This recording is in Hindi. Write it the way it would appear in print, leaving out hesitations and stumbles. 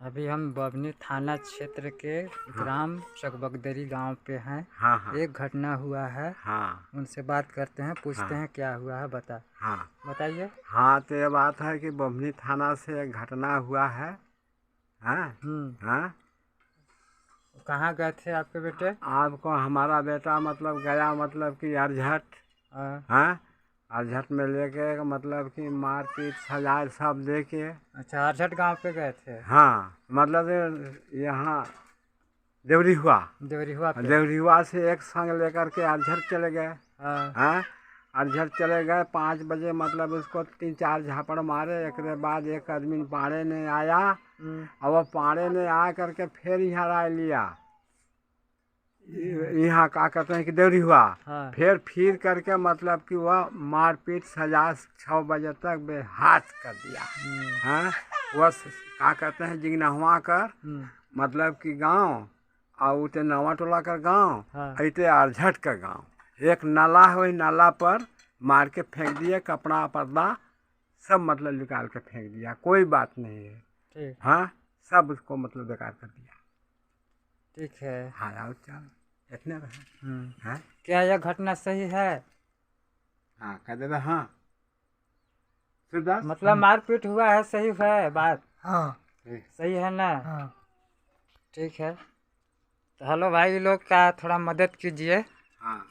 अभी हम बभनी थाना क्षेत्र के ग्राम चकबगदरी गांव पे हैं। हाँ हाँ एक घटना हुआ है। हाँ उनसे बात करते हैं, पूछते हाँ हैं क्या हुआ है। हाँ बताइए। हाँ। तो ये बात है कि बभनी थाना से एक घटना हुआ है। हाँ हाँ। कहाँ गए थे आपके बेटे? आपको हमारा बेटा मतलब गया मतलब कि अरझट। हाँ। हाँ, अरझट में लेके मतलब कि मारपीट सजा सब लेके। अच्छा, अरझट गांव पे गए थे। हाँ, मतलब यहाँ देवरिहुआ देवरिहुआ पे। देवरिहुआ से एक संग लेकर के अरझट चले गए। हाँ। हाँ, अरझट चले गए 5 बजे मतलब उसको 3-4 झापड़ मारे। एक बाद एक आदमी पाड़े ने आया और वो पाड़े ने आ करके फिर यहाँ राय लिया। यहाँ का कहते हैं कि देवरी हुआ। हाँ। फिर करके मतलब कि वह मारपीट सजा 6 बजे तक बेहाश कर दिया। हाँ, वह का कहते हैं जिगनहुआ कर मतलब कि गांव और उते नवा टोला का गांव। हाँ। ऐते अरझट का गांव। एक नाला है, वही नाला पर मार के फेंक दिए। कपड़ा पर्दा सब मतलब निकाल के फेंक दिया। कोई बात नहीं है। ठीक। हाँ, सब उसको मतलब बेकार कर दिया। ठीक है। हाँ, और चल इतने रहे। क्या यह घटना सही है? हाँ, कह देवे। हाँ, सिद्धार्थ मतलब मारपीट हुआ है, सही है बात? हाँ सही है ना? हाँ। ठीक है। तो हेलो भाई लोग का थोड़ा मदद कीजिए। हाँ।